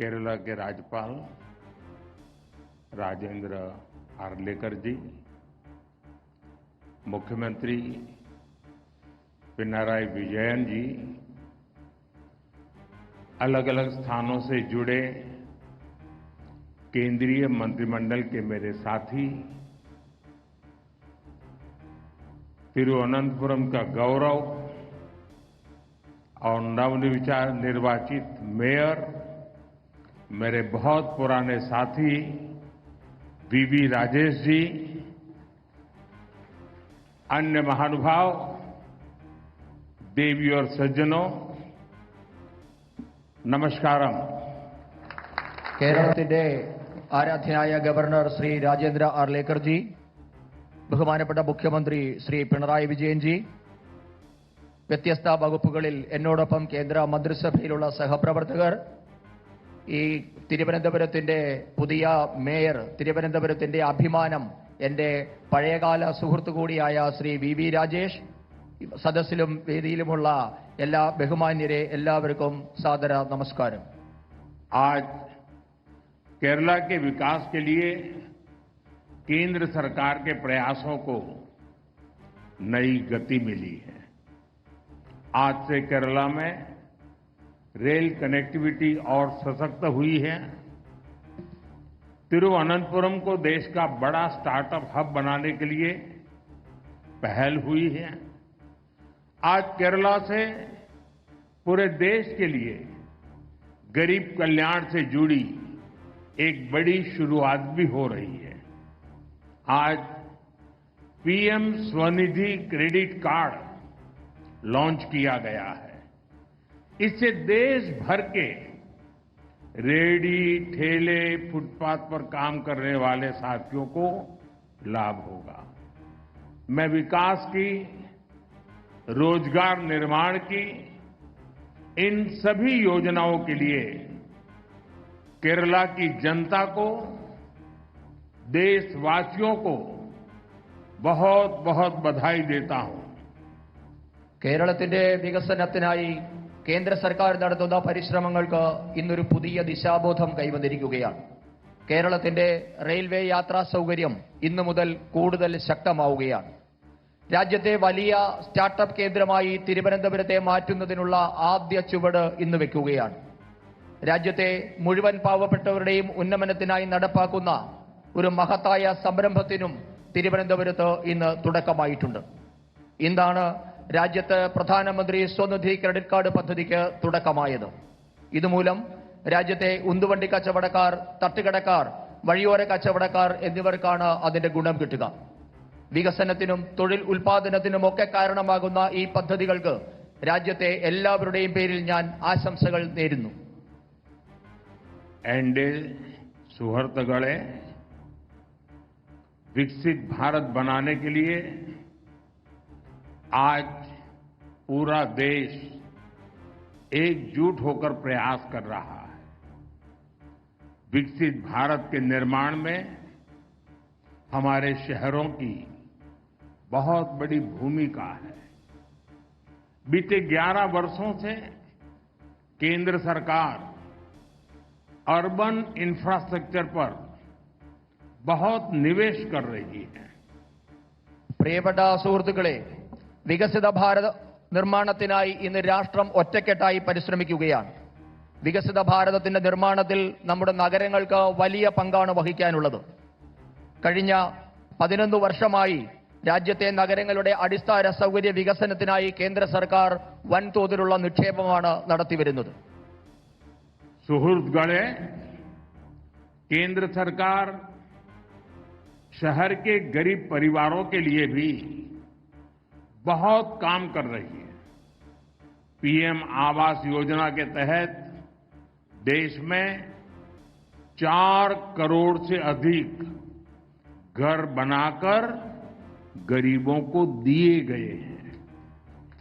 केरला के राज्यपाल राजेंद्र आर्लेकर जी, मुख्यमंत्री पिनाराई विजयन जी, अलग अलग स्थानों से जुड़े केंद्रीय मंत्रिमंडल के मेरे साथी, तिरुवनंतपुरम का गौरव और नवनिर्वाचित मेयर, मेरे बहुत पुराने साथी वीवी राजेश जी, अन्य महानुभाव, देवी और सज्जनों, नमस्कारम। കേരളത്തിന്റെ ആരാധ്യനായ ഗവർണർ ശ്രീ രാജേന്ദ്ര ആർലേക്കർ ജി, ബഹുമാനപ്പെട്ട മുഖ്യമന്ത്രി ശ്രീ പിണറായി വിജയൻ ജി, വ്യത്യസ്ത വകുപ്പുകളിൽ എന്നോടൊപ്പം കേന്ദ്ര മന്ത്രിസഭയിലുള്ള സഹപ്രവർത്തകർ, ഈ തിരുവനന്തപുരത്തിന്റെ പുതിയ മേയർ, തിരുവനന്തപുരത്തിന്റെ അഭിമാനം, എന്റെ പഴയകാല സുഹൃത്തു കൂടിയായ ശ്രീ വി രാജേഷ്, സദസ്സിലും വേദിയിലുമുള്ള എല്ലാ ബഹുമാന്യരെ എല്ലാവർക്കും സാദര നമസ്കാരം. आज केरला के विकास के लिए केंद्र सरकार के प्रयासों को नई गति मिली है। आज से केरला में रेल कनेक्टिविटी और सशक्त हुई है। तिरुवनंतपुरम को देश का बड़ा स्टार्टअप हब बनाने के लिए पहल हुई है। आज केरला से पूरे देश के लिए गरीब कल्याण से जुड़ी एक बड़ी शुरुआत भी हो रही है। आज PM Svanidhi credit card launch किया गया है। इससे देश भर के रेहड़ी, ठेले, फुटपाथ पर काम करने वाले साथियों को लाभ होगा। मैं विकास की, रोजगार निर्माण की इन सभी योजनाओं के लिए केरला की जनता को, देशवासियों को बहुत बहुत बधाई देता हूं। കേരളത്തിന്റെ വികസനത്തിനായി കേന്ദ്ര സർക്കാർ നടത്തുന്ന പരിശ്രമങ്ങൾക്ക് ഇന്നൊരു പുതിയ ദിശാബോധം കൈവന്നിരിക്കുകയാണ്. കേരളത്തിന്റെ റെയിൽവേ യാത്രാ സൗകര്യം ഇന്നു മുതൽ കൂടുതൽ ശക്തമാവുകയാണ്. രാജ്യത്തെ വലിയ സ്റ്റാർട്ടപ്പ് കേന്ദ്രമായി തിരുവനന്തപുരത്തെ മാറ്റുന്നതിനുള്ള ആദ്യ ചുവട് ഇന്ന് വെക്കുകയാണ്. രാജ്യത്തെ മുഴുവൻ പാവപ്പെട്ടവരുടെയും ഉന്നമനത്തിനായി നടപ്പാക്കുന്ന ഒരു മഹത്തായ സംരംഭത്തിനും തിരുവനന്തപുരത്ത് ഇന്ന് തുടക്കമായിട്ടുണ്ട്. ഇന്നാണ് രാജ്യത്ത് പ്രധാനമന്ത്രി സ്വനിധി ക്രെഡിറ്റ് കാർഡ് പദ്ധതിക്ക് തുടക്കമായത്. ഇതുമൂലം രാജ്യത്തെ ഉന്തുവണ്ടി കച്ചവടക്കാർ, തട്ടുകടക്കാർ, വഴിയോര കച്ചവടക്കാർ എന്നിവർക്കാണ് അതിന്റെ ഗുണം കിട്ടുക. വികസനത്തിനും തൊഴിൽ ഉൽപാദനത്തിനുമൊക്കെ കാരണമാകുന്ന ഈ പദ്ധതികൾക്ക് രാജ്യത്തെ എല്ലാവരുടെയും പേരിൽ ഞാൻ ആശംസകൾ നേരുന്നു. एंडे सुहृतगणे, विकसित भारत बनाने के लिए आज पूरा देश एकजुट होकर प्रयास कर रहा है। विकसित भारत के निर्माण में हमारे शहरों की बहुत बड़ी भूमिका है। बीते 11 वर्षों से केंद्र सरकार अर्बन इंफ्रास्ट्रक्चर पर बहुत निवेश कर रही है. പ്രിയപ്പെട്ട സുഹൃത്തുക്കളെ, വികസിത ഭാരത നിർമ്മാണത്തിനായി ഇന്ന് രാഷ്ട്രം ഒറ്റക്കെട്ടായി പരിശ്രമിക്കുകയാണ്. വികസിത ഭാരതത്തിന്റെ നിർമ്മാണത്തിൽ നമ്മുടെ നഗരങ്ങൾക്ക് വലിയ പങ്കാണ് വഹിക്കാനുള്ളത്. കഴിഞ്ഞ 11 വർഷമായി രാജ്യത്തെ നഗരങ്ങളുടെ അടിസ്ഥാന സൗകര്യ വികസനത്തിനായി കേന്ദ്ര സർക്കാർ വൻതോതിലുള്ള നിക്ഷേപമാണ് നടത്തിവരുന്നത്. सुहृदगणे, केंद्र सरकार शहर के गरीब परिवारों के लिए भी बहुत काम कर रही है। पीएम आवास योजना के तहत देश में 4 करोड़ से अधिक घर बनाकर गरीबों को दिए गए हैं।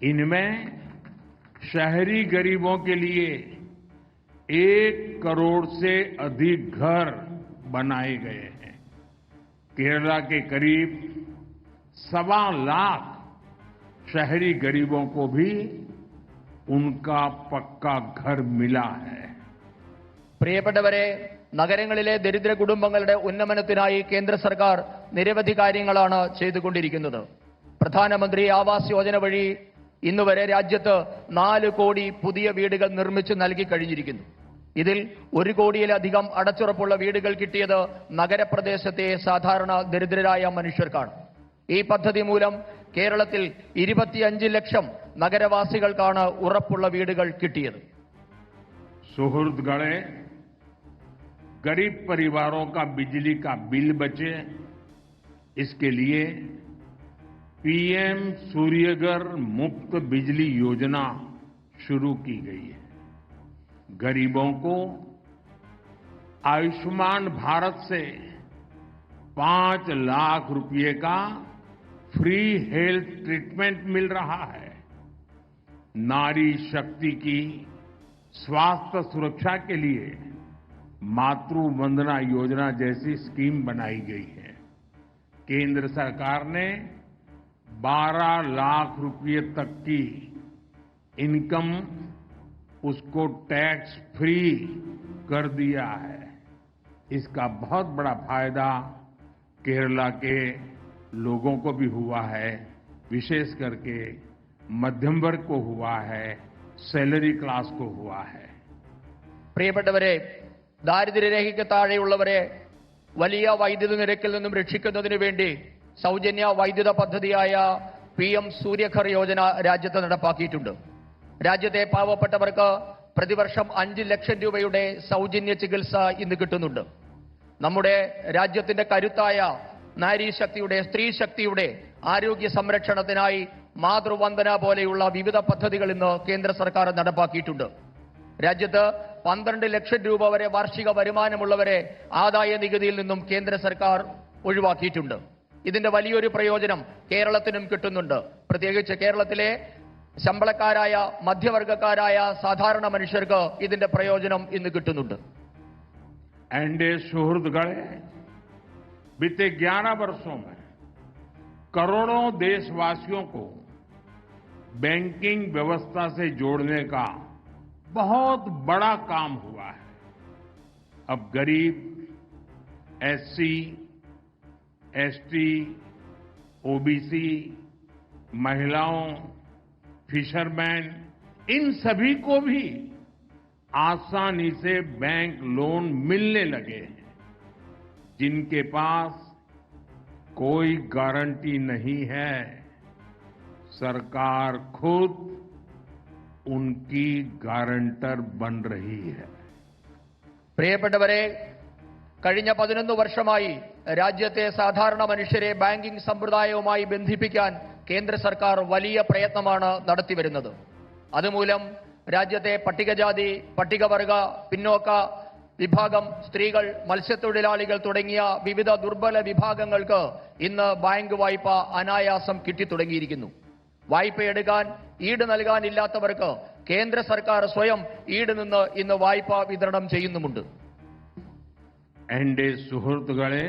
इनमें शहरी गरीबों के लिए 1 करोड़ से अधिक घर बनाए गए हैं। केरला के करीब 1.25 लाख शहरी गरीबों को भी उनका पक्का घर मिला है। പ്രിയപ്പെട്ടവരെ, നഗരങ്ങളിലെ ദരിദ്ര കുടുംബങ്ങളുടെ ഉന്നമനത്തിനായി കേന്ദ്ര സർക്കാർ നിരവധി കാര്യങ്ങളാണ് ചെയ്തുകൊണ്ടിരിക്കുന്നത്. പ്രധാനമന്ത്രി ആവാസ് യോജന വഴി ഇന്നുവരെ രാജ്യത്ത് 4 കോടി പുതിയ വീടുകൾ നിർമ്മിച്ചു നൽകി കഴിഞ്ഞിരിക്കുന്നു. ഇതിൽ 1 കോടിയിലധികം അടച്ചുറപ്പുള്ള വീടുകൾ കിട്ടിയത് നഗരപ്രദേശത്തെ സാധാരണ ദരിദ്രരായ മനുഷ്യർക്കാണ്. ഈ പദ്ധതി മൂലം കേരളത്തിൽ 25 ലക്ഷം നഗരവാസികൾക്കാണ് ഉറപ്പുള്ള വീടുകൾ കിട്ടിയത്. सुहृदगणे, गरीब परिवारों का बिजली का बिल बचे, इसके लिए पीएम सूर्यघर मुफ्त बिजली योजना शुरू की गई है. गरीबों को आयुष्मान भारत से 5 लाख रुपए का फ्री हेल्थ ट्रीटमेंट मिल रहा है. नारी शक्ति की स्वास्थ्य सुरक्षा के लिए मातृ वंदना योजना जैसी स्कीम बनाई गई है. केंद्र सरकार ने 12 लाख रुपए तक की इनकम उसको टैक्स फ्री कर दिया है. इसका बहुत बड़ा फायदा केरला के लोगों को भी हुआ है, विशेष करके मध्यम वर्ग को हुआ है, सैलरी क्लास को हुआ है. പ്രിയപ്പെട്ടവരെ, ദാരിദ്ര്യരേഖയ്ക്ക് താഴെയുള്ളവരെ വലിയ വൈദ്യുത നിരക്കിൽ നിന്നും രക്ഷിക്കുന്നതിന് വേണ്ടി സൗജന്യ വൈദ്യുത പദ്ധതിയായ PM സൂര്യഘർ യോജന രാജ്യത്ത് നടപ്പാക്കിയിട്ടുണ്ട്. രാജ്യത്തെ പാവപ്പെട്ടവർക്ക് പ്രതിവർഷം 5 ലക്ഷം രൂപയുടെ സൗജന്യ ചികിത്സ ഇന്ന് കിട്ടുന്നുണ്ട്. നമ്മുടെ രാജ്യത്തിന്റെ കരുത്തായ നാരീശക്തിയുടെ, സ്ത്രീശക്തിയുടെ ആരോഗ്യ സംരക്ഷണത്തിനായി മാതൃവന്ദന പോലെയുള്ള വിവിധ പദ്ധതികൾ ഇന്ന് കേന്ദ്ര സർക്കാർ നടപ്പാക്കിയിട്ടുണ്ട്. രാജ്യത്ത് 12 ലക്ഷം രൂപ വരെ വാർഷിക വരുമാനമുള്ളവരെ ആദായ നികുതിയിൽ നിന്നും കേന്ദ്ര സർക്കാർ ഒഴിവാക്കിയിട്ടുണ്ട്. ഇതിന്റെ വലിയൊരു പ്രയോജനം കേരളത്തിനും കിട്ടുന്നുണ്ട്. പ്രത്യേകിച്ച് കേരളത്തിലെ ശമ്പളക്കാരായ, മധ്യവർഗക്കാരായ സാധാരണ മനുഷ്യർക്ക് ഇതിന്റെ പ്രയോജനം ഇന്ന് കിട്ടുന്നുണ്ട്. एनडीए सुहृदगणे, बीते 11 वर्षों में करोड़ों देशवासियों को बैंकिंग व्यवस्था से जोड़ने का बहुत बड़ा काम हुआ है. अब गरीब, SC, ST, OBC, महिलाओं, फिशरमैन, इन सभी को भी आसानी से बैंक लोन मिलने लगे हैं. जिनके पास कोई गारंटी नहीं है, सरकार खुद उनकी गारंटर बन रही है. പ്രിയപ്പെട്ടവരെ, കഴിഞ്ഞ 11 വർഷമായി രാജ്യത്തെ സാധാരണ മനുഷ്യരെ ബാങ്കിംഗ് സമ്പ്രദായവുമായി ബന്ധിപ്പിക്കാൻ കേന്ദ്ര സർക്കാർ വലിയ പ്രയത്നമാണ് നടത്തിവരുന്നത്. അതുമൂലം രാജ്യത്തെ പട്ടികജാതി, പട്ടികവർഗ, പിന്നോക്ക വിഭാഗം, സ്ത്രീകൾ, മത്സ്യത്തൊഴിലാളികൾ തുടങ്ങിയ വിവിധ ദുർബല വിഭാഗങ്ങൾക്ക് ഇന്ന് ബാങ്ക് വായ്പ അനായാസം കിട്ടിത്തുടങ്ങിയിരിക്കുന്നു. വായ്പയെടുക്കാൻ ഈട് നൽകാനില്ലാത്തവർക്ക് കേന്ദ്ര സർക്കാർ സ്വയം ഈട് നിന്ന് ഇന്ന് വായ്പ വിതരണം ചെയ്യുന്നുമുണ്ട്. एनडीए सुहृदगणे,